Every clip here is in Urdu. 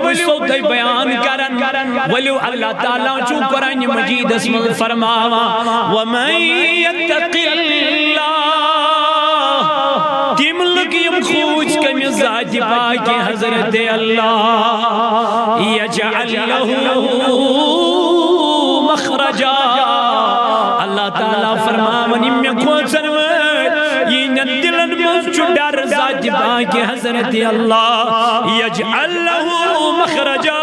بسو تی بیان کرن ولیو اللہ تعالیٰ چو قرآن مجید اسم فرماوا وَمَن يَتَّقِ اللَّهِ تیم لگیم خوچ کمی ذات پاک حضرت اللہ یجعل لہو مخرجا اللہ تعالیٰ فرماونی میں کھوچن یہ ندلن مجھو ڈر ذات پاک حضرت اللہ یجعل لہو مخرجا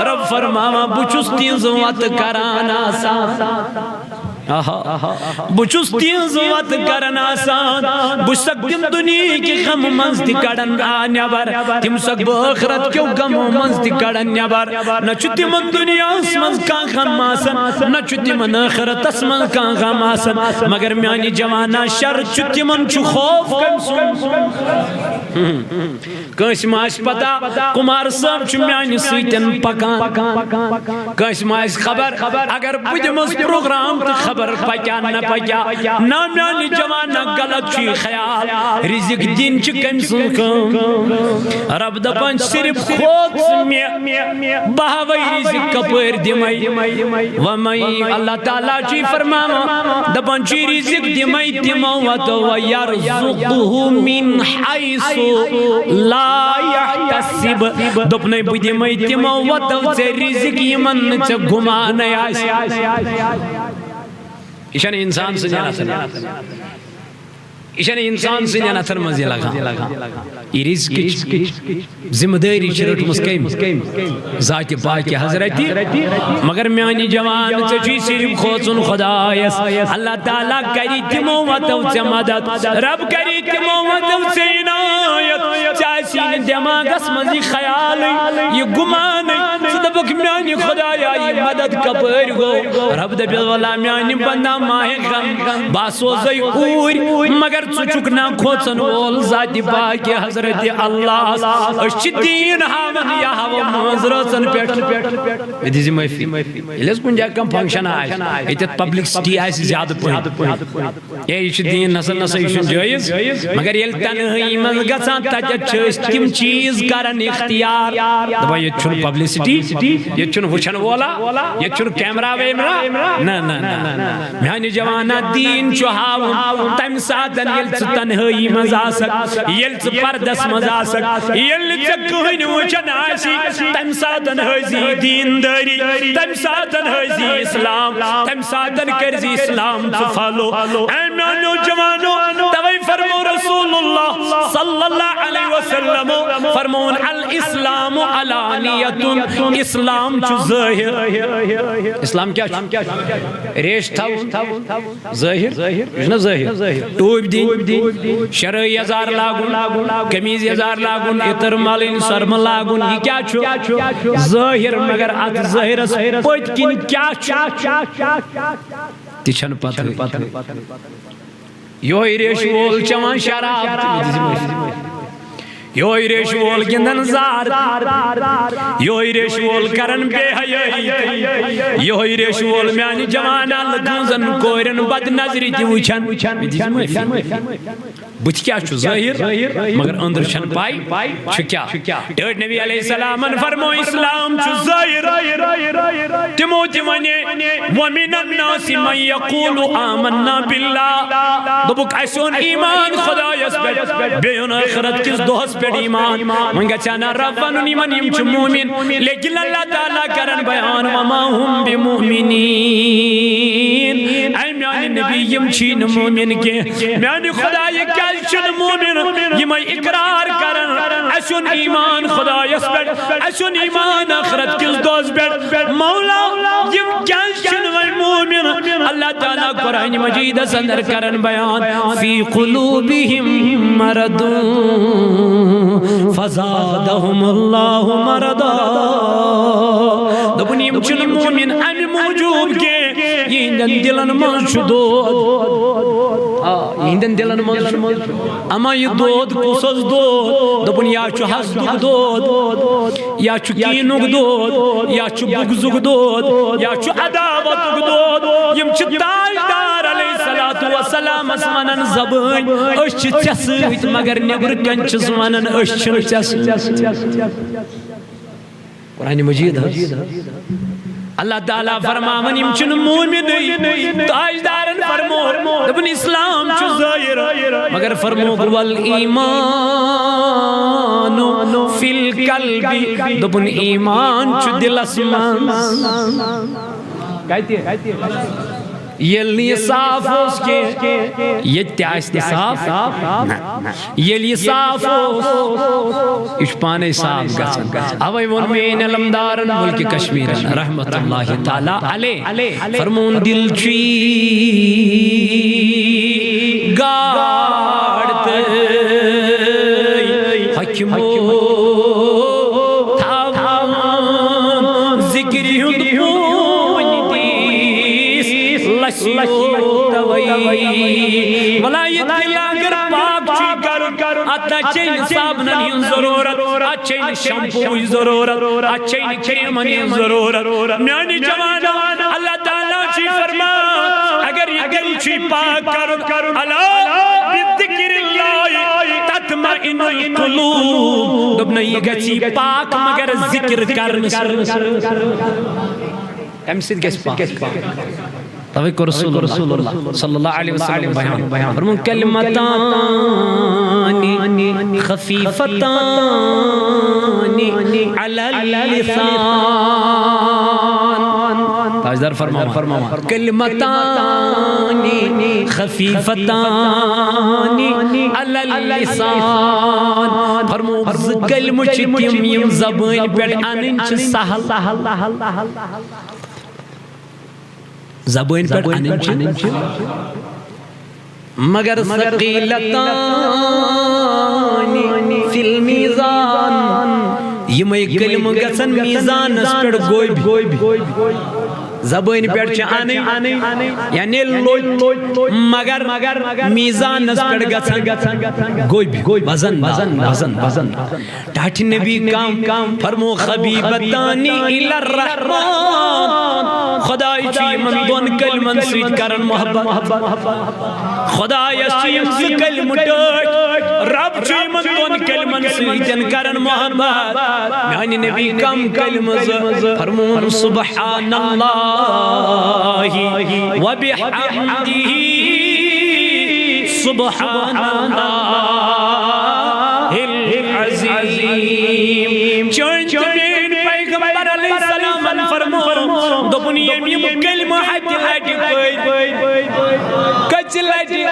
رب فرماوا بچس تیز وات کرانا آسان بچس تیز وات کرانا آسان بچسک تم دنیا کی غم منزد کڑن آنیابر تم سک بآخرت کیوں غم منزد کڑن نیابر نچو تم دنیا اسمز کان غم آسان نچو تم آخرت اسمز کان غم آسان مگر میانی جوانا شر چو تمن چو خوف کم سن کس ماش پتا کمار صاحب چو میانی سویتن پکان کس ماش خبر اگر بجمز پروگرام تو خبر پکیا نہ پکیا نہ میانی جوانا غلط چی خیال رزق دین چی کم سن کم رب دپن صرف خود میں بہوئی رزق کپر دمائی ومائی اللہ تعالیٰ چی فرماما دپن چی رزق دمائی تمواتو ویرزقه من حیث لا یحتسب دپنے بدمائی تمواتو سے رزق یمن چا گمانے آسی ایشان انسان سے جانا تھا ایشان انسان سے جانا تھا مزی لگا یہ رزق ذمہ داری چرٹ مسکیم ذات پاک حضرتی مگر میانی جوان چچی صرف خوصن خدایس اللہ تعالیٰ کری تمو وطو سے مدد رب کری تمو وطو سے عنایت چاہسین دماغس مزی خیال یہ گمانی صدبک میانی خدایا یہ مدد کپر گو رب دبی والا میانی بندہ ماہ غم باسو زی اوری مگر چکنا کھوچن وول ذات پاک حضرت اللہ اشچ دین ہاون یا ہوا منظرسن پیٹ دیزی محفی یہ کن جا کم فنکشن آئیس ایتت پبلک سٹی آئیس زیادہ پہنچ یہ اشچ دین نسل اشن جائز مگر یہ تنہی من گسان تجد چیز تم چیز کرن اختیار دبا یہ چھن پبلسٹی یہ چھن وچھن وولا یہ چھن کیمرہ ویمرہ نا نا نا میانی جوانا دین چوہاو تم ساتن یلچ تنہی مزاسک یلچ پردس مزاسک یلچ کہن وچن آسی تم ساتن حضی دین داری تم ساتن حضی اسلام تم ساتن کرزی اسلام چفالو ایمانو جوانو توی فرمو رسول اللہ صلی اللہ علیہ وسلم فرمون الاسلام علانیت اسلام چو ظاہر اسلام کیا ریش تھاو ظاہر ٹوب دین شرعی ازار لاغن کمیز ازار لاغن اتر مالین سرم لاغن یہ کیا چھو ظاہر مگر ات ظاہر پوچ کن کیا چھو تیچھن پتہ یوہی ریش وول چوان شراب یوہی ریش وول گندن زار یوہی ریش وول کرن بے حیائی یوہی ریش وول میانی جوانا لگنزن کوئرن بد نظری تی وچھن بچ کیا چھو ظاہر مگر اندر چھن پائی چھو کیا ڈیٹ نبی علیہ السلام فرمو اسلام چھو ظاہر تموتی ونے ومن الناس من یقول آمنا باللہ دبک ایسون ایمان خدا یسبت بیون آخرت کس دوست پر ایمان منگا چانا رفن ایمان یم چھو مومن لیکن اللہ تعالیٰ کرن بیان وما ہم بمومنین اے میانی نبی یم چھین مومن کے میانی خدا یہ کیا چھن مومن یہ میں اقرار کرن ایسون ایمان خدا یسبت ایسون ایمان آخرت کس دوست پر مولا یم کیا چھن مومن اللہ تعالیٰ قرآن مجید سندر کرن بیان فی قلوبہم مرد فزادہم اللہ مردا دبنیم چھن مومن امی موجود کے یہ دلن منش دود یہ دلن منش اما یہ دود کسز دود دبن یا چھو حسدک دود یا چھو کینک دود یا چھو بغزک دود یا چھو عداوتک دود یم چھو تاجدار علیہ الصلوۃ وسلام اسمانن زبان اش چسیت مگر نبر کنچ زمانن اش چن چسیت قرآن مجید اللہ تعالیٰ فرماون امچن مومن تاجدارن فرمو دبن اسلام چو ظاہر مگر فرمو والایمان فی القلب دبن ایمان چو دل اسمان کہتی ہے یلی صاف اس کے یہ تیاستی صاف یلی صاف اس پانے صاف گسن اوائی ونمین علمدارن ملک کشمیر رحمت اللہ تعالی علیہ فرمون دل چی گاڑتے حکمو تھاوان ذکری ولایت لاگر پاک چی کر اتا چین صابنن ہن ضرورت اچھین شمپوی ضرورت اچھین کریمن ہن ضرورت میانی جوانا اللہ تعالیٰ چی فرما اگر یہ دل چی پاک کر اللہ بذکر اللہ تطمئن القلوب دبنا یہ گچی پاک مگر ذکر کرن کم سید گیس پاک توقع رسول اللہ صلی اللہ علیہ وسلم بیان فرمون کلمتان خفیفتان علی اللسان تاجدار فرماؤں کلمتان خفیفتان علی اللسان فرمون کلمہ چتیم یم زبان پیٹ انچ سہل زبان پر انچ مگر ثقیلتان فی المیزان یہ میں کلمہ گسن میزان اس پر گوئی بھی زبان پر چانے یعنی مگر میزان اس پر گسن گوئی بھی وزن ٹاٹھ نبی کام فرمو خبیبتانی الی الرحمن خدای چی من دون کلمن سویت کرن محبت خدای چیم سی کلم ٹوٹ رب چی من دون کلمن سویت کرن محبت میانی نبی کم کلم فرمون سبحان اللہ و بحمدہ سبحان اللہ العظیم چونچنین پیغمبر علیہ السلام فرمون دبنی یم کلمہ حد لٹی کچ لٹی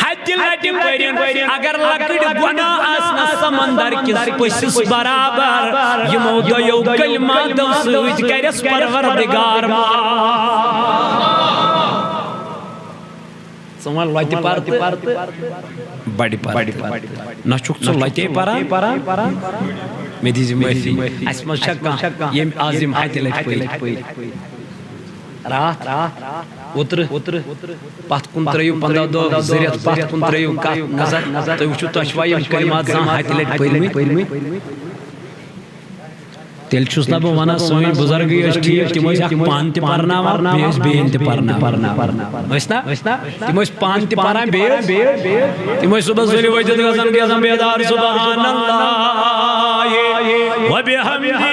حد لٹی پرین اگر لکڑ گناہ آسنا سمندر کس پسس برابر یمو دیو کلمہ دو سوچ کرس پروردگار سوال لٹی پارت بڑی پارت نچوک سو لٹی پارا میں دیزی معافی اسمہ شکا یہ عظیم حیث لٹی پئی رات اتر پات کن تریو 15 دو زریت پات کن تریو کا نظر تو وچو تشوائی کلمات زان حیث لٹی پئی تیل چھوس نبو وانا سوین بزرگی اس ٹھیک تیمویس پان تی پارنا بیس بین تی پارنا ویسنا تیمویس پان تی پارنا بیس تیمویس صبح زلی وجد غزن گزن بیدار سبحان اللہ و بحمدہ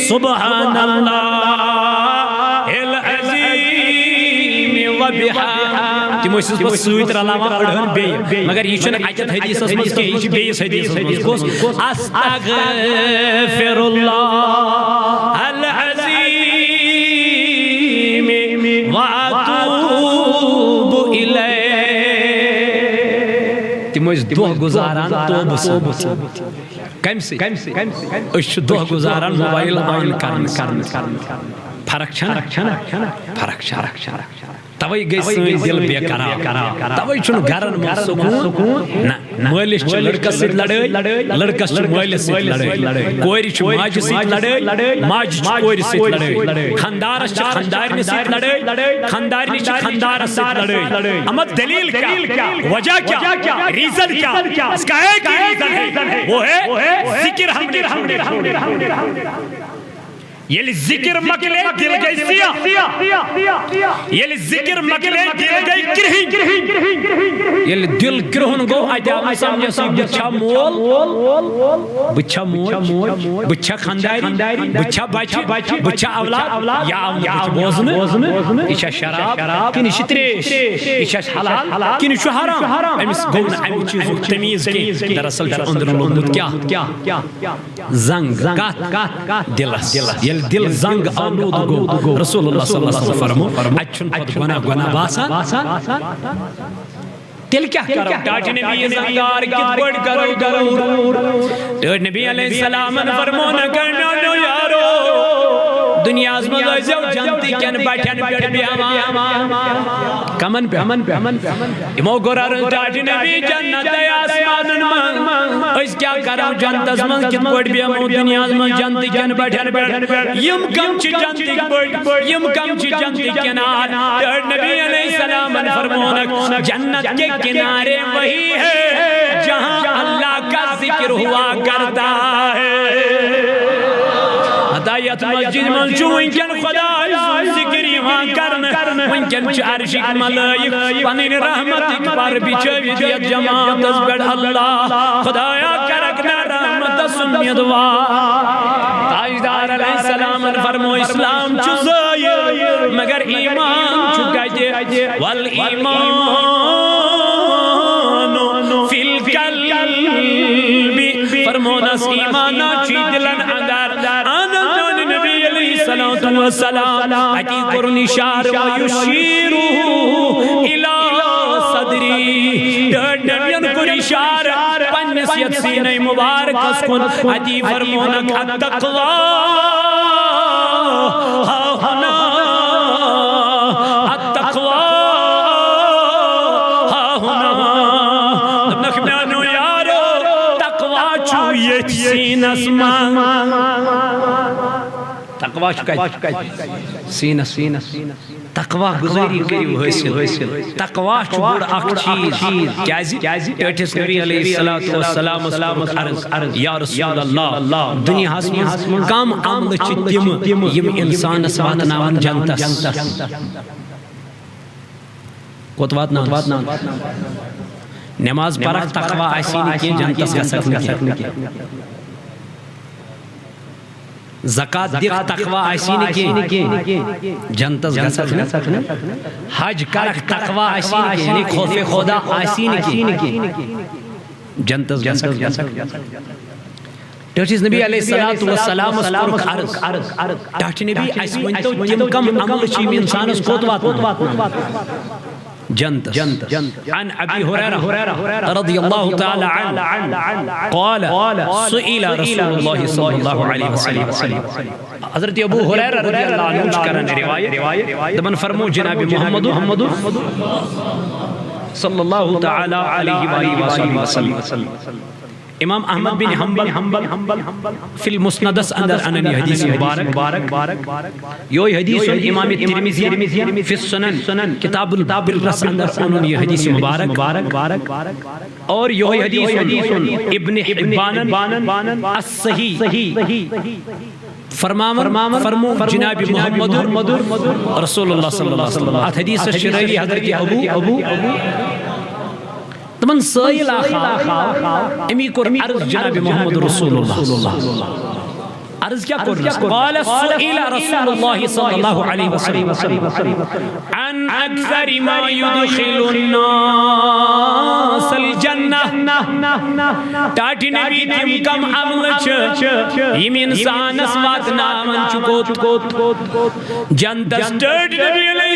سبحان اللہ العظیم و بحمدہ تیمویس بس سویت رلاما اڑھن بی مگر یہ چھن آیت حدیث اس مز کے یہ بیس حدیث کس استغفر اللہ العظیم واتوب الیہ تیمویس دوہ گزاران توب سے کم سے اس دوہ گزاران موبائل آن کرن فرق چھنا توئی گئی سوئی دل بے قرار توئی چون گھرن من سکون مالس چھ لڑکس سیت لڑائی لڑکس چھ مالس سیت لڑائی کوری چھ ماج سیت لڑائی ماج چھ کوری سیت لڑائی خاندارس چھ خاندارنی سیت لڑائی خاندارنی چھ خاندارس سیت لڑائی اما دلیل کیا وجہ کیا ریزن کیا اس کا ایک ہی ریزن ہے وہ ہے ذکر ہم نے یل ذکر مکلے دل گئی سیاہ یل ذکر مکلے دل گئی کرہن یل دل کرہن گو اتیا سمجھ سی بچھا مول بچھا موج بچھا خانداری بچھا بچہ بچھا اولاد یا بوزن یہ شراب کن یہ تریش یہ حلال کن یہ حرام امس گو نا امی چیز تمیز کی دراصل اندر لوگمت کیا زنگ کات دلس یل دل زنگ آلود گو رسول اللہ صلی اللہ علیہ وسلم فرمو اچھن پت گناہ باسان تیل کیا کرو ٹاٹی نبی زنگار کت بڑ کرو ٹاٹی نبی علیہ السلام فرمو نہ کرنا نو یارو دنیا از مزو جنتی کن بیٹھن پیٹ بیاما کمن پہ امو گرارن ٹاٹی نبی جنت آسمان من اس کیا کرو جنت از من کت بڑ بیامو دنیا از من جنتی کن بیٹھن پیٹ یم کم چی جنتی بڑ یم کم چی جنتی کنار ٹاٹی نبی علیہ السلام فرمو جنت کے کنارے وہی ہے جہاں اللہ کا ذکر ہوا کرتا ہے ہدایت مسجد من چوئنکن خدا ذکر یوان کرن ونکن چھ عرشک ملائک پنین رحمتک پر بچوی دیت جماعت از بیڑ اللہ خدایا کرکنا رحمت سمیدوا تاجدار علیہ السلام فرمو اسلام چزائی مگر ایمان چکا دے والایمان فی القلب فرمونس ایمانا چی دلن اندر آنندون نبی علیہ السلام والسلام اتی قرن اشار ویشیرو الى صدری نبیان قرن اشار پنسیت سینہ مبارک اس کن اتی فرمونک التقوی ہاہنا التقوی سین اسمان تقوی چکا سین تقوی گزاری کریو حاصل تقوی چبور اخ چیز کیازی ٹیٹس نبی علیہ السلام عرض یا رسول اللہ دنیا ہسمن کم عمل چھ تم یم انسان واتناون جنتس کوت واتناون نماز پرک تقوی آسین کی جنتس گسک نکی زکاة دیکھ تقوی آسین کی جنتس گسک نکی حج کرک تقوی آسین کی یعنی خوف خدا آسین کی جنتس گسک ٹاٹیس نبی علیہ السلام اس پرک عرض ٹاٹی نبی ایس ونتو تم کم عمل چیم انسان اس کوت واتنا جنت عن ابي هريره رضي الله تعالى عنه قال سئل رسول الله صلى الله عليه وسلم حضرت ابو هريره رضی اللہ عنہ کرن روایت دمن فرمو جناب محمد صلی اللہ تعالی علیہ وآلہ وسلم امام احمد بن حنبل فی المسندس اندر اننی حدیث مبارک یوی حدیث امام ترمذی فی السنن کتاب الرس اندر اننی حدیث مبارک اور یوی حدیث ابن حبان الصحیح فرمو جناب محمد رسول اللہ صلی اللہ علیہ وسلم حدیث شرعی حضرت ابو تمن سائل آخا امی کر عرض جناب محمد رسول اللہ عرض کیا کر قال سئل رسول اللہ صلی اللہ علیہ وسلم عن اکثر ما يدخل الناس الجنہ ٹاٹی نبی تم کم عمل چھ یم انسان اسوات نامن چکوت جنتس ٹاٹی نبی علیہ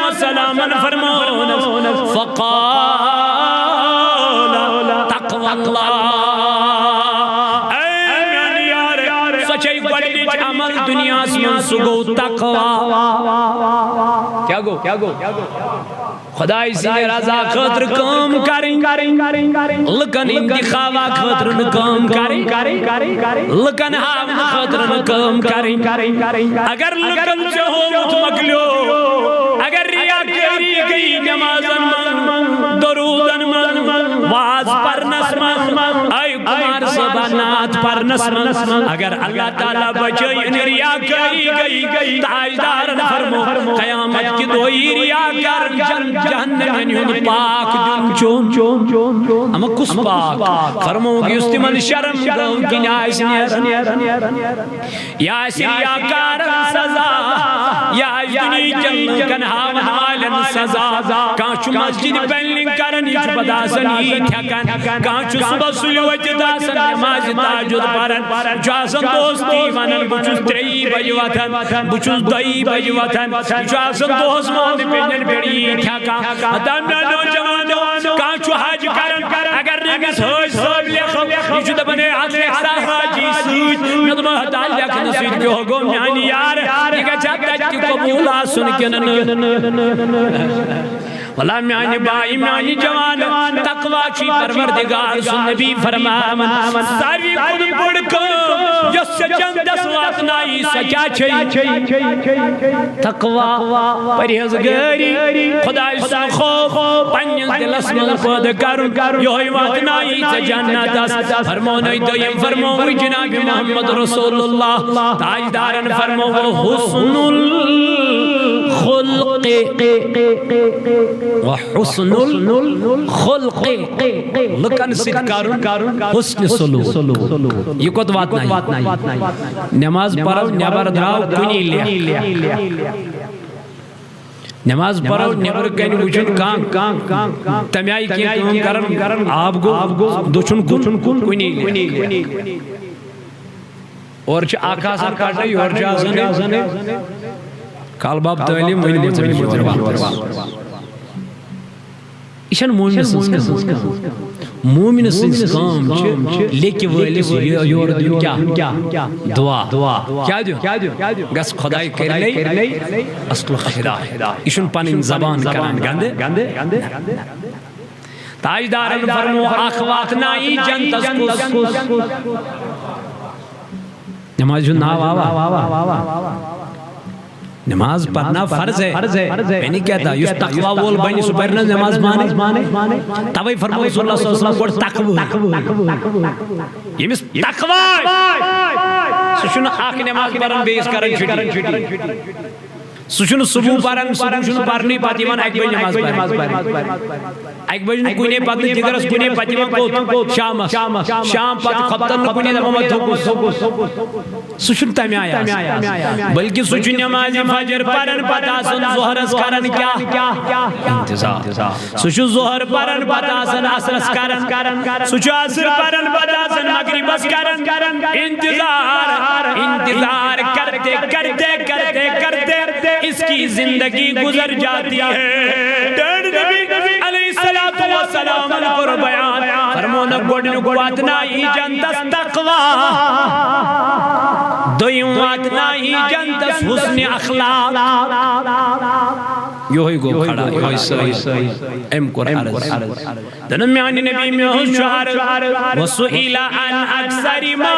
السلام فرمون فقال تقوی اللہ سچائی گوڑنچ عمل دنیا سیان سگو تقوی کیا گو خدای سی رضا خطر کام کریں لکن انتخابہ خطر نکام کریں لکن ہم خطر نکام کریں اگر لکن چہوت مکلو اگر ریاکاری گئی نمازن من درودن من واز پرنس من آئی کمار سبانات پر پرنس من اگر اللہ تعالیٰ بچائن ریاکاری گئی تاجدارن فرمو قیامت کی دوئی ریاکار جہنم یون پاک دن چون اما کس پاک فرمو کہ اس تمن شرم گون کی نائس نیرن یا اس ریاکار سزا یا دنی جن کنہا والن سزا کانچو مسجد پینلنگ کرن یہ بداسن عید ہکن کانچو صبح سلوت داسن نماز تاجد پرن جاسن دوستی ونن بچوز 3 بج وطن بچوز 2 بج وطن جاسن دوست موند پینن بیڑی عید ہکن ادام نو جوانو کانچو حج کرن اگر نگس ہوش صاحب لیخو یہ جو دبنے عدل احسا حاجی سوچ ندم حدال لیکن سوچ کے ہوگو میانی یار یہ کہ چاہتا کی قبولہ سن کے واللہ میانی بائی میانی جوان تقوی چی پروردگار سن نبی فرمامن ساری خود بڑھ کر جس سے چند دسوات نائی سکیا چھئی تقوی پرہیزگاری خدای سا خوف پنیز دلس من پود کرن یوہی وات نائی سے جنت اس فرمونی دویم فرمونی جناب محمد رسول اللہ تاجدارن فرمو حسن الخلق وحسن الخلق لکن سکارن حسن سلوک یہ کت وات نہیں نماز پڑھو نبر دراؤ کنی لیا نماز پڑھو نبر کنی وچن کان تمیائی کی کام کرن آپ گو دوچن کنی لیا اور چھ آقا سر کاٹا یہ اور جازنے کالباب تعلیم وین مطمئن جوار ایشان مومن سنس مومن سنس کام لیکی ویلی یور دیو کیا دعا کیا دیو گس خدای کرلی اصل خدا ایشان پانین زبان کرن گندے تاجدارن فرمو آخوات نائی جنتس کس نماز جو ناو آوا نماز پڑھنا فرض ہے میں نہیں کہتا یہ تقوی وول بینی سپرنا نماز مانے تاوی فرمو صلی اللہ علیہ وسلم کوڑ تقوی یہ مس تقوی سوچن آخ نماز پڑھن بیس کرن چھٹی سوچن صبح پڑھن سوچن پڑھنی پاتیمان ایک بجے نماز پڑھن ایک بجے کوئی نہیں پڑھن دیگرس کوئی نہیں پاتیمان کو شام پات خبتن کوئی نہیں دمامت سوچن تیمی آیا بلکہ سوچن نماز فجر پڑھن پتاسن ظہرس کرن کیا انتظار سوچن ظہر پڑھن پتاسن عصرس کرن سوچن عصر پڑھن پتاسن مغربس کرن انتظار کرتے اس کی زندگی گزر جاتی ہے نبی علیہ السلام پر بیان فرمونا گوڑن گواتنا ہی جنتس تقوی دویماتنا ہی جنتس حسن اخلاق یوہی گو کھڑا یوہی صحیح ایم کر عرض دنمیانی نبی میں ہوشوار وَسُئِلَ عَنْ أَكْثَرِ مَا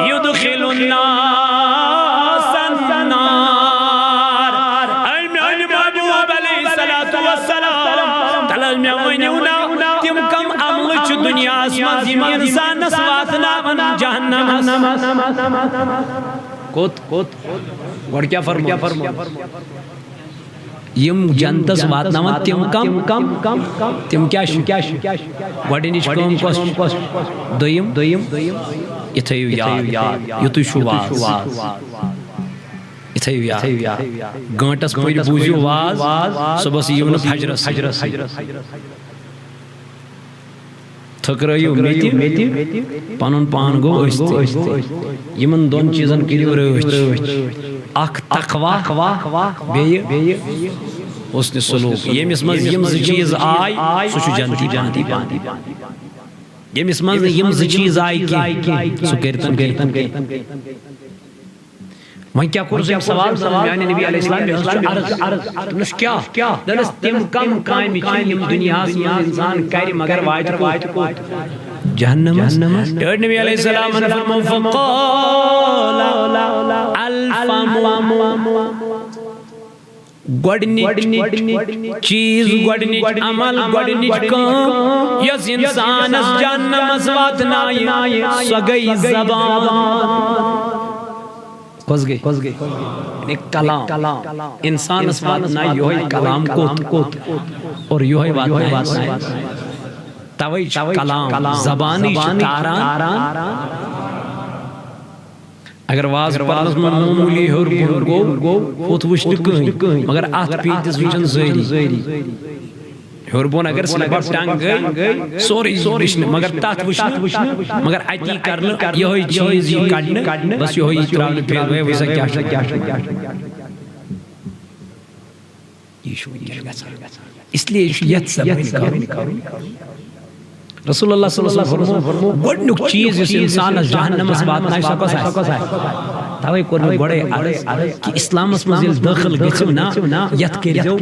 يُدْخِلُ النَّاسَ النَّارِ المعنی محبوب علیہ السلام تلال میں وینیونا تم کم عملچ دنیا اسمان زمین انسان نسواتنا من جہنم کوت گوڑ کیا فرمو یم جنتس واتناوان تم کم تم کیا گوڑنیچ کم کس دویم اتھیو یاد یتو شواز اتھیو یاد گانٹس پوئی بوزیو واز صبح سے یون فجرس تھکرائیو میتی پانون پان گو اشتی یمن دون چیزن کریو روچ اک تقوی بیئی حسن سلوک یمس مز یمز چیز آئی سوچو جنتی یمس مز یمز چیز آئی کی سو کرتن وہاں کیا کرسیم سوال یعنی نبی علیہ السلام عرض نش کیا دلس تم کم قائم چین یم دنیا انسان کری مگر وائد کو جہنم ڈیڈ نبی علیہ السلام فرمو فقال الفم گوڑنچ چیز گوڑنچ عمل گوڑنچ کام یس انسانس جہنمس واتنائے سو گئی زبان کس گئی کلام انسانس واتنائے یوہی کلام کوت اور یوہی واتنائے تویچ کلام زبانی چکاران اگر واز پرنس من معمولی ہر گو فوت وشن کہیں مگر آت پیتس وچن زیری ہر بون اگر سلبا ٹنگ گئی سوری وشن مگر تات وشن مگر اتی کرن یہی چیز یہ کڑن بس یہی تراؤن پھیل ہوئے ویسا کیا اس لیے یت سبین کرو رسول اللہ صلی اللہ علیہ وسلم فرمو گوڑنک چیز اس انسان جہنم اس بات نائی سکس ہے تاوی کرنے گوڑے عرض کہ اسلام اس مزیل داخل گئے نا یت کر جو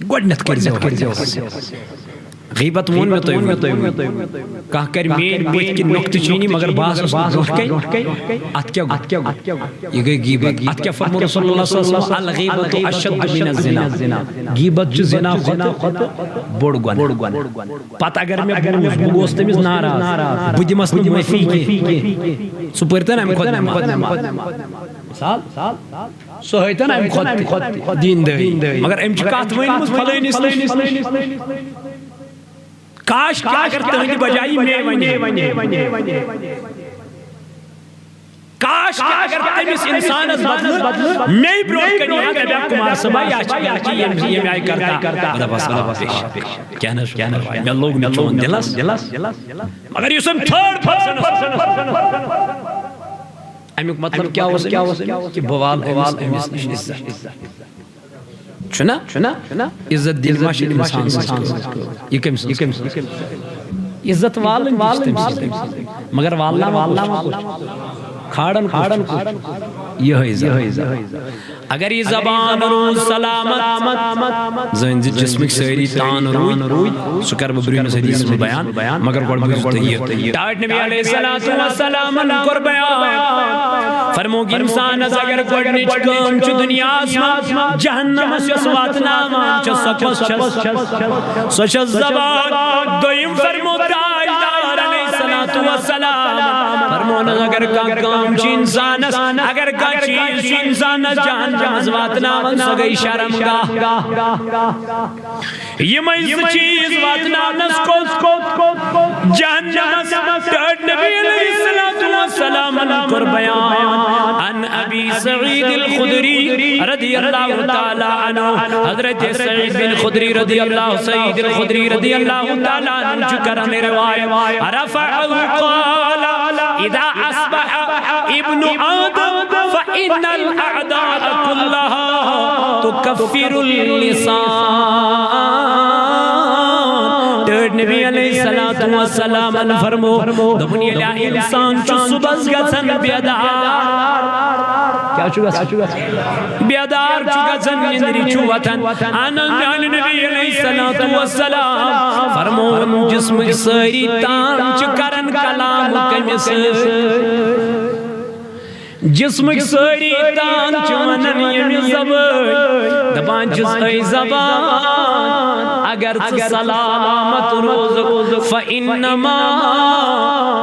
گوڑنت کر جو غیبت مون میں تو کہا کر مین بیت کی نقط چینی مگر باس اس روٹ گئی ات کیا یہ گئی غیبت ات کیا فرمو رسول اللہ صلی اللہ علیہ وسلم الغیبت اشد من الزنا غیبت جو زنا خط بوڑ گوان پتہ اگر میں بگوست تمیز ناراض بدی مسلم مفی کے سپرتا نا خود مثال سو ہوتا نا خود دین دوی مگر ام چکات وین مز فلین اسلام کاش کیا اگر تہندی بجائی میں ونی کاش کیا اگر تمیس انسان بدل میں بروٹ کنی آگا بیا کمار سبا یا چی یہ میں آئی کرتا بدا بس کیا نش میں لوگ میں چون دلس مگر یہ سم تھرڈ پرسن امیک مطلب کیا ہو سکتا کہ بوال امیس نشنس چنا عزت دل ماشد انسان سکتا یہ کم سکتا عزت والن مگر واللہ کھاڑن یہ عزت اگر یہ زبان روز سلامت زین جسمک سیری تان روی سکر ببرین حدیث میں بیان مگر گوڑ بگرد یہ ٹاٹ نبی علیہ السلام کر بیان فرمو کہ انسان از اگر گوڑنچ کام چو دنیا اسما جہنم اس واتناما چو سچ زبان دویم فرمو تاجدار علیہ السلام فرمونا اگر کام چی انسان اگر کا چیز انسان جہنم از واتناما سو گئی شرمگاہ یہ مجھز چیز واتناما کو جہنم ٹاٹ نبی علیہ السلام کر بیان عن ابی سعید الخدری رضی اللہ تعالی عنہ حضرت سعید بن خدری رضی اللہ سعید الخدری رضی اللہ تعالی عنہ چکرن روایت رفعه قال اذا اصبح ابن آدم فإن الأعداء كلها تكفر اللسان نبی علیہ السلام فرمو دبنی اللہ انسان چو صبح گسن بیدار کیا چو گسن بیدار چو گسن اندری چو وطن آنان نبی علیہ السلام فرمو جسم سری تان چکرن کلام کمیس جسمک سری تان چونن یمی زبان دبان جس ای زبان اگر سلامت روز فإنما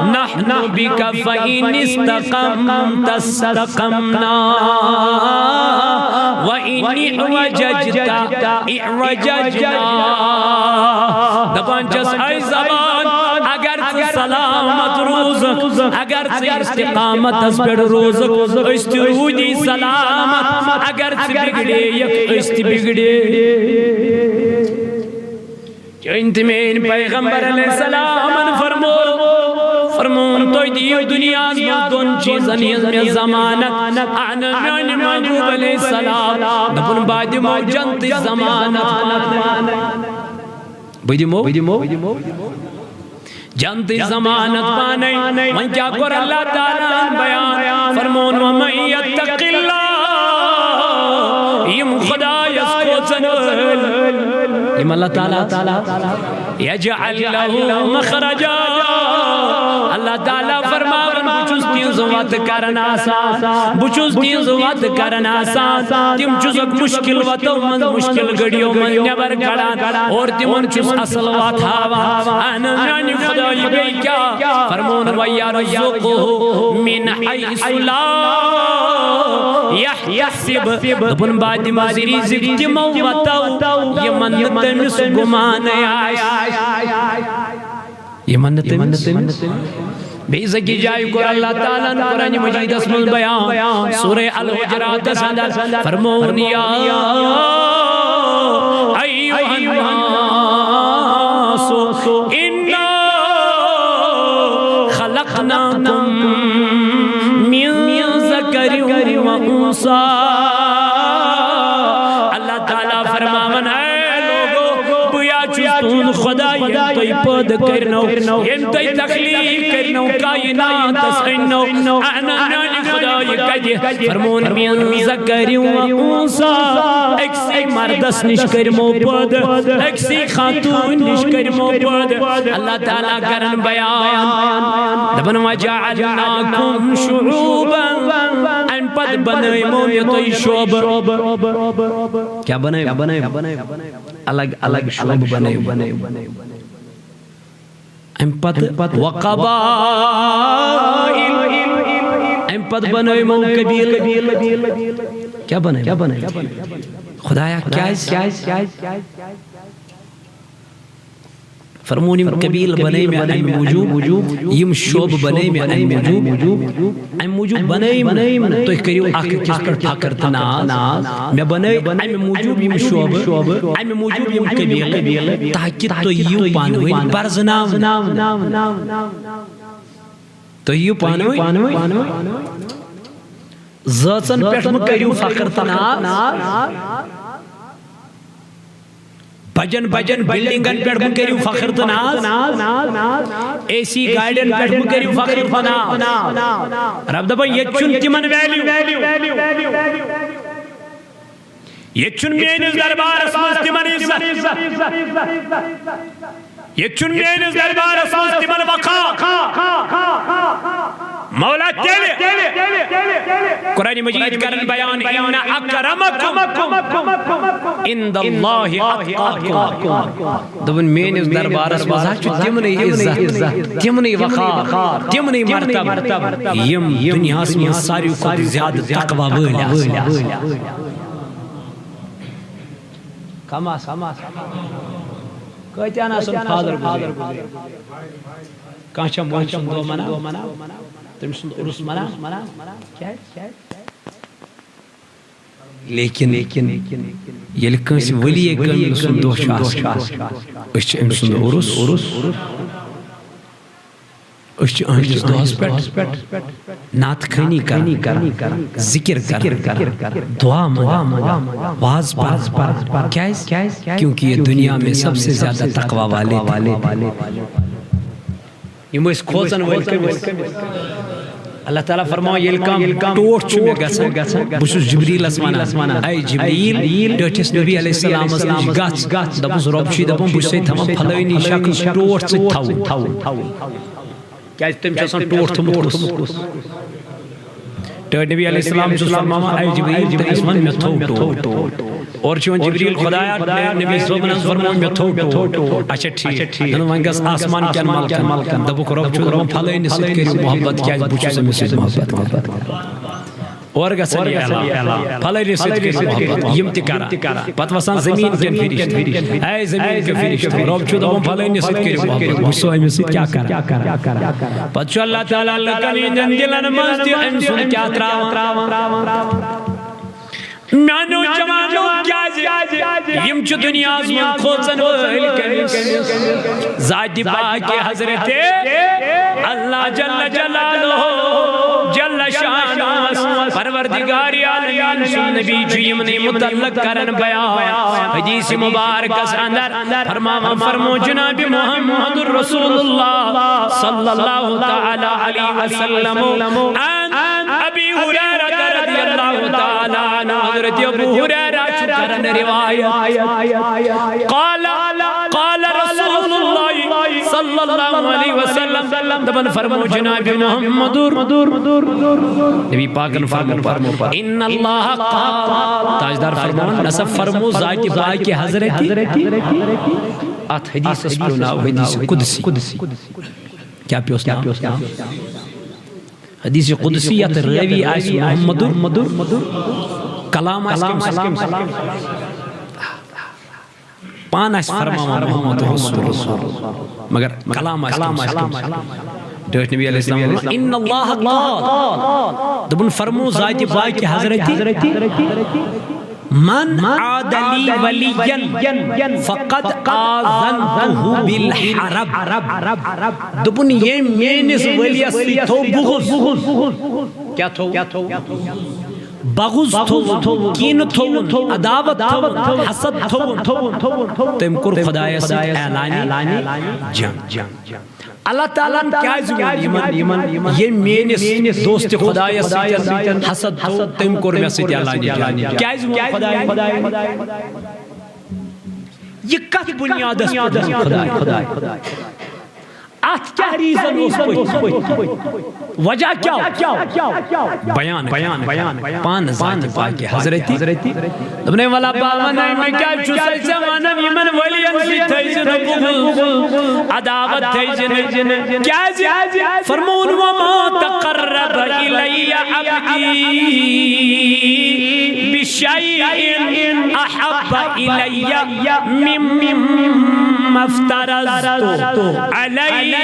نحن بك فإن استقمت استقمنا وإن اعوججت اعوججنا دبان جس ای زبان اگر سلامت روز اگر استقامت اسپر روز استرودی سلامت اگر بگڑے یک است بگڑے چونت میں ان پیغمبر علیہ السلام فرمون تو دیو دنیا میں دون چیزن میں زمانت آنا میں محبوب علیہ السلام دبن بعد مو جنت زمانت بیدی مو جنت زمانت پانے من کیا کر اللہ تعالیٰ بیان فرمون ومن یتق اللہ یم خدا یسکو زنول یم اللہ تعالیٰ یجعل لہو مخرجا اللہ تعالیٰ فرمان بچوس تینز وات کرن آسان بچوس تینز وات کرن آسان تم چوزک مشکل واتو من مشکل گڑیو من نبر کڑان اور تمن چوز اصل وات ہاوا انا میانی خدای بے کیا فرمون وَيَرْزُقُهُ مِنْ حَيْثُ لَا يَحْتَسِبُ دبن بعد مزری رزق تمو واتو یمن تمس گمان آیا یمن تمس بیزہ کی جائے کو اللہ تعالیٰ نے قرآن مجید اسم البیان سورہ الحجرات سندر فرمون یا ایوہ الناس انا خلقناکم من ذکر و انسا اللہ تعالیٰ فرماون ہے چون خدای توی پد کرنو یم توی تخلیق کرنو کائنات سنو انا نانی خدای کدی فرمون من ذکر و انسا اکسی مردس نشکرمو پد اکسی خاتون نشکرمو پد اللہ تعالیٰ کرن بیان دبن وجعلناکم شعوبا ان پد بنائیمو یہ توی شعب کیا بنائیم الگ الگ شعب بنائیم ام پت وقبائل ام پت بنائیم قبیل کیا بنائیم خدایا کیا فرمونیم قبیل بنائیم ام موجود یم شعب بنائیم ام موجود بنائیم تو ایک کریو آخر کس پر پھاکرتنا میں بنائیم ام موجود یم شعب ام موجود یم قبیل تاکہ تو یو پانوین برزناو تو یو پانوین زیادن پیٹھ مکریو پھاکرتنا بجن بلڈنگن پیڑ مکریو فخر تناز اے سی گائیڈن پیڑ مکریو فخر تناز رب دبا یہ چون تیمن ویلیو یہ چون مینز دربار اسماز تیمن عزت یہ چون مینز دربار اسماز تیمن وقا مولا تیلے قرآن مجید کرن بیان ان اکرمکم عند اللہ اتقاکم دبن مینز دربارس مزا چو تمنی عزت تمنی وقار تمنی مرتب یم دنیا میں ساریو کو زیادہ تقوی بولا کما کہتے ہیں سن فادر کانچہ موچن دو منا تم سن عرس منا کیا ہے لیکن یل کنس ولی کن سن دو شاس اچھ ام سن عرس اچھ انجز دوز پیٹ نات خانی کر ذکر کر دعا منا واز پر کیونکہ یہ دنیا میں سب سے زیادہ تقوی والے یہ مجھ کھوزن ویلکم اللہ تعالیٰ فرماؤ یہ کام ٹوٹ چمے گسن بسوس جبریل اسمانا اے جبریل ڈوٹس نبی علیہ السلام اسلام گس دبوس ربشی دبون بسے تمام پھلوینی شکل ٹوٹ سے تھاو کیا تم چسان ٹوٹ تھمکس ٹوٹ نبی علیہ السلام جو فرماما اے جبریل تم اسمان میں تھو اور چون جبریل خدایا نبی صبح فرمان میں تھو اچھا ٹھیک دنو ونگس آسمان کن ملکن دبو کرو چون دبو پھلوئی نسید کری محبت کیا بوچو سے مسید محبت اور گسن یہ پھلوئی نسید کری محبت یم تکارا پت وسان زمین کن فرشت اے زمین کن فرشت رب چون دبو پھلوئی نسید کری محبت بوچو ایم نسید کیا کرا پت چو اللہ تعالیٰ لکنی دلن مزدی ام سن کیا تراوان میانو جوانو کیا یم چو دنیا من کھوزن ویل کنس ذاتی پاک حضرت اللہ جل جلالہ جل شاناس پروردگاری عالمین سن نبی جیم نے متعلق کرن بیان حدیث مبارک اندر فرمو جناب محمد رسول اللہ صلی اللہ تعالی علیہ وسلم ابی حریرہ رضی اللہ تعالی عنہ حضرت ابو حریرہ چکرن روایت قال رسول اللہ صلی صلی اللہ علیہ وسلم دبن فرمو جناب محمد نبی پاکن فرمو ان اللہ قال تاجدار فرمو نصف فرمو ذات بائی کی حضرتی ات حدیث اس پر ناو حدیث قدسی کیا پیوس ناو حدیث قدسیت روی آئیس محمد کلام آئیس پان آئیس فرما محمد رسول مگر کلام آئیس دوست نبی علیہ السلام ان اللہ قال دبن فرمو ذات بائی کی حضرتی من عاد لی ولیا فقد آذنته بالحرب دبن یہ مینس ولیہ سی تو بغض کیا تو بغض تھو کین تھو عداوت تھو حسد تھو تم کر خدای سے اعلانی جنگ اللہ تعالیٰ کیا زمان یہ مینس دوست خدای سے حسد تھو تم کر میں سے اعلانی کیا زمان خدای یہ کت بنیاد اس خدای آت کیا ریزن اس پوچھ وجہ کیا بیان پان ذات پاک حضرتی ابن والا باوان میں کیا چوسے زمانم یمن ولین سی تیزن بغض عداوت تیزن کیا فرمون وما تقرب الی عبدی بشیئن احب الی مما افترضت علی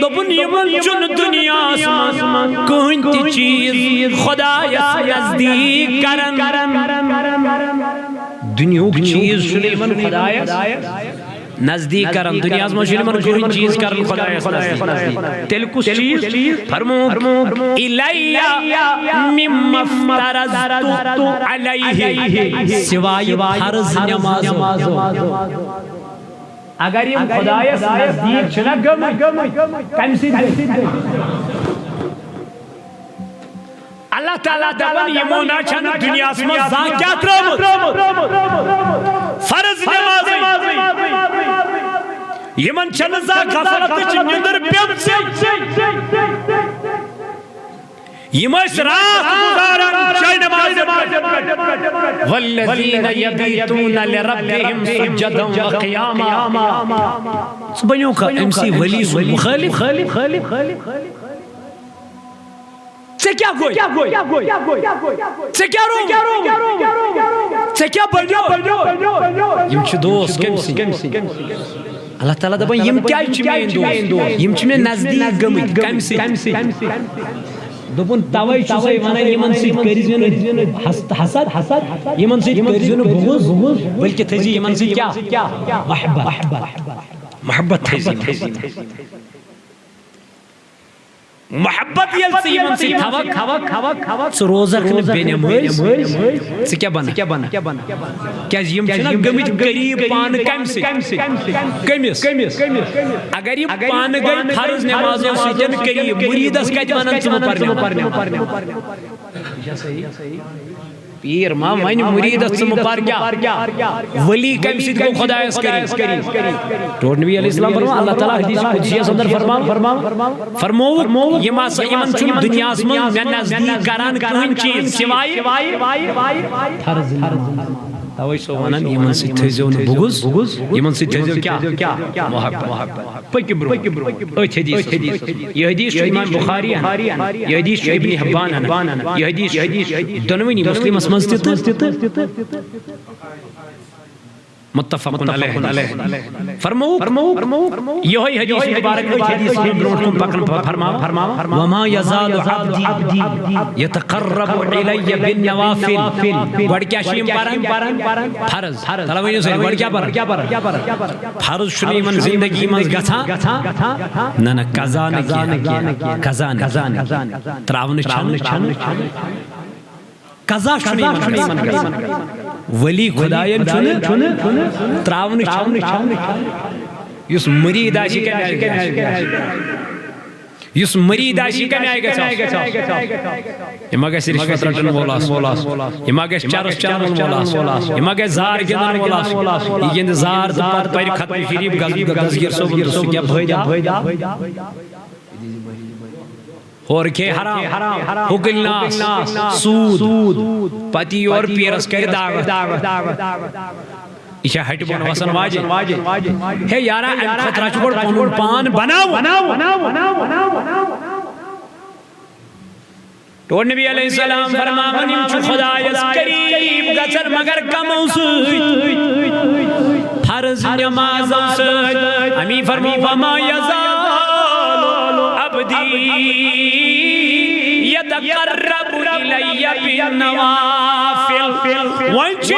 دبن یمن چن دنیا اسمان کہنتی چیز خدایہ نزدیک کرن دنیا کی چیز سلیمن خدایہ نزدیک کرن دنیا اسمان سلیمن کہن چیز کرن خدایہ نزدیک تل کس چیز فرمو الیہ مما افترضت علیہ سوائے فرض نمازو اگر یہ خدایہ نزدیک چھنا کم سی اللہ تعالیٰ دبن یہ مونا چھنا دنیا اسمان زاکیات رامت فرض نمازی یہ من چھنا زاکیات چندر پیم سے یہ مجھ رات گزارن شاہ نماز والذین یبیتون لربهم سجدا وقیاما سبنیوں کا امسی ولی سو مخالف سے کیا گوئی سے کیا رو سے کیا بنیو یم چھ دوست کمسی اللہ تعالیٰ دبن یم کیا چھ میں دوست یم چھ میں نزدیک گمت کمسی دبن توائی چوسے وانا یمن سید کریزن حسد یمن سید کریزن بغض بلکہ تھیزی یمن سید کیا محبت تھیزی محبت یلسی یمن سید تھوک سو روزک بین موز سے کیا بنا کیا یم چنا گمت قریب پان کمس اگر یہ پان گئی فرض نمازوں سے جن قریب مرید اس کا جانن سمو پرنے پیر ماں وین مرید اس سمو پر کیا ولی کمسید کو خدا اس کری تو نبی علیہ السلام فرما اللہ تعالیٰ حدیث قدسیہ صدر فرمو یمن چون دنیا اسمان میں نزدیک کران کہن چیز سوائی فرض توائی سو ونن یمن سی تھیزون بغض یمن سی تھیزون کیا محبت پکی برو ایت حدیث یہ حدیث امام بخاری یہ حدیث ابن حبان یہ حدیث دنوینی مسلم اسمزتت متفق علیہ فرمو یہی حدیث مبارک ایک حدیث میں برونٹکم پکن فرما وما یزال عبدی یتقرب علی بالنوافل وڑ کیا شیم پارن فرض تلوینو سے وڑ کیا پارن فرض شنی من زندگی من گھا نا قضا نکیا قضا تراون چھن قضا شنی من ولی خدایان چھن تراون چھن یس مرید آشی یس مرید آسی کمی آئی گا یہ ما گیس رشوت رٹن وولاس یہ ما گیس چارس چانن وولاس یہ ما گیس زار گندن وولاس یہ گند زار دپات پیر ختم شریف گزگیر صوبن تو کیا بھیدا اور کے حرام حقل ناس سود پتی اور پیرس کر دعوت یہ ہٹ بون وسن واجہ ہے یارا ام خطرہ چکر پنن پان بناو تو نبی علیہ السلام فرماون یم چھ خدایس قریب گژھن مگر کمو سۭتۍ فرض نمازو سۭتۍ امی فرمو وما یزال عبدی یتقرب الی بالنوافل وانچ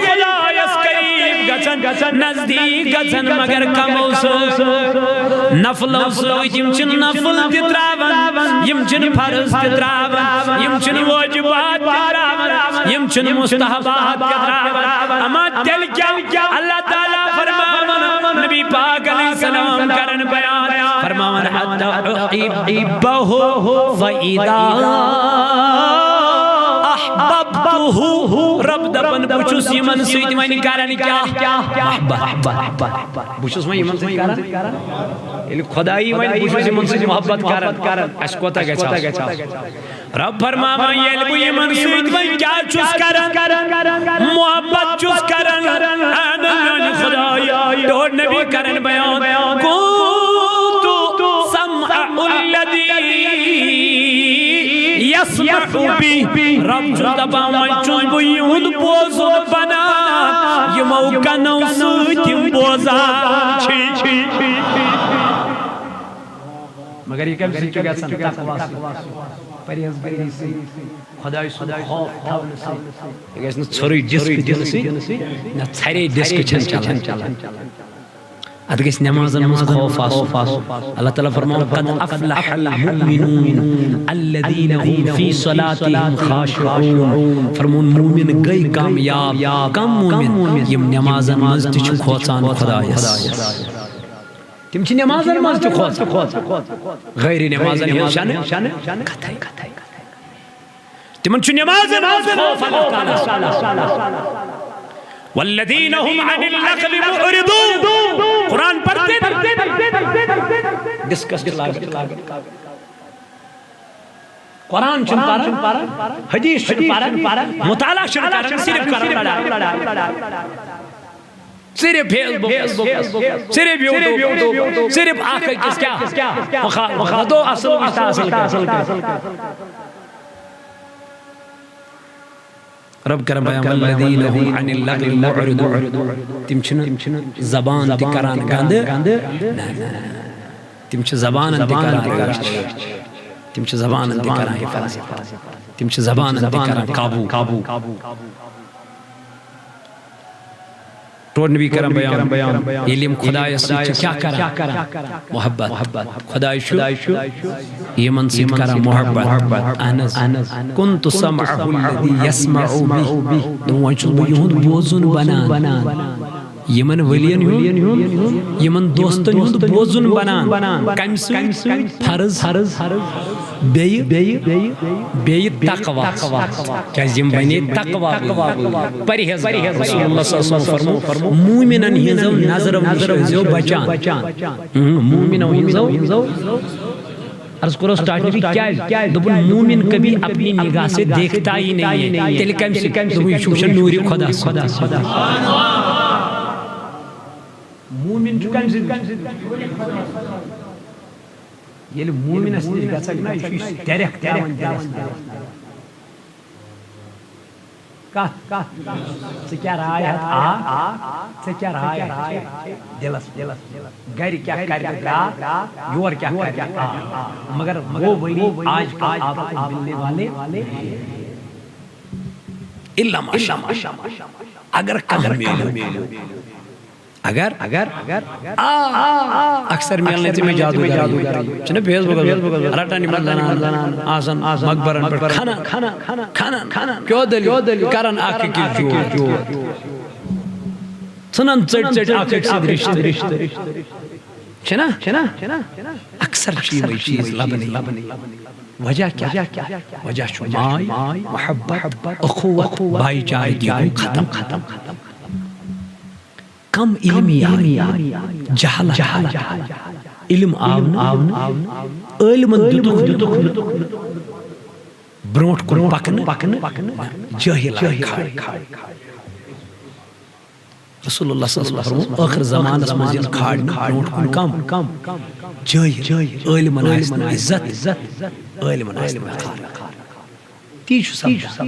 خدایس قریب گژھن نزدیک گژھن مگر کمو سۭتۍ نفلو سۭتۍ یم چھ نفل تہِ تراوان یم چھ فرض تہِ تراوان یم چھ واجبات تہِ تراوان یم چھ مستحبات تہِ تراوان اما تیل کیا اللہ تعالیٰ فرماون نبی پاک علیہ السلام کرن بیان فرماون حتی احبہو فَإِذَا احببتہو رب دپن بچوس یمن سیدھ وین کرن کیا محبت بچوس وین یمن سیدھ کرن خدایی وین بچوس یمن سیدھ محبت کرن اس کوتا گچھا رب فرماون یل بو یمن سیدھ وین کیا چوس کرن محبت چوس کرن آن خدای دور نبی کرن بیان کنتو سمع الذی یسمع بی رب چوس دپان وین چوس بو یہود بوزن بنان یمو کنو سیدھ بوزان چھی مگر یہ کم سی چکا سن تقوی پریزگاری سے خدای سن خوف تھاون سے یہ گیس نہ چھری ڈسک دن سے نہ چھری ڈسک چھن چلان اد گیس نمازن مز خوف آسو اللہ تعالی فرماؤ قد افلح المؤمنون الذين هم في صلاتهم خاشعون فرمون مومن گئی کامیاب کم مومن یم نمازن مز تچ کھوچان خدایس تم چھ نمازن مز تہ کھوچ غیر نمازن شان تمن چھ نمازن مز خوف اللہ تعالی والذین هم عن اللغو معرضون قرآن پڑھتے ڈسکس قرآن چن پارا حدیث چن پارا مطالعہ چن کرن صرف کرن صرف فیس بک صرف یوٹیوب صرف آخر کس کیا مخاطو اصل رب کرم بیان والذین هم عن اللغو معرضون تم چھن زبان تی کران گند تم چھ زبان تی کران گشت تم چھ زبان تی کران حفاظت تم چھ زبان تی کران قابو تو نبی کرم بیان علم خدای سے کیا کرا محبت خدای شو یمن سے کرا محبت انس کنت سمعه الذي يسمع به دو چھ یہود بوزن بنان یمن ولین یمن دوستن ہند بوزن بنان کم سی فرض بیئی تقوی کیاز یم بنی تقوی پرہیز رسول اللہ صلی اللہ علیہ وسلم فرمو مومنن ہنزو نظر بچان مومنن ہنزو عرض کرو سٹارٹ بھی کیا دبن مومن کبھی اپنی نگاہ سے دیکھتا ہی نہیں ہے تل کم سے دبن شوشن نوری خدا مومن چکن سے یہ مومن اسلی گژھن یہ ڈائریکٹ کیا رائے ہے کیا رائے دلس گھر کیا کرگا یور کیا کرگا مگر وہ ولی آج آپ کو ملنے والے اللہ ماشاء اگر اگر اکثر ملنے سے میں جادو چنے فیس بک رٹانی مدنان آسن مقبرن پر کھانا کیوں دلی کرن آکے کی جو سنن چٹ آکے سے رشتے چھنا اکثر چیز لبنی وجہ کیا وجہ چھو مائی محبت اخوت بھائی چارگی ختم کم علمی آئی جہل علم آون علمن دتک بروٹ کن پکن جاہل آئی رسول اللہ صلی اللہ علیہ وسلم آخر زمان اس مزید کھاڑ بروٹ کن کم جاہل علمن آئسن عزت علمن آئسن خار تیج سب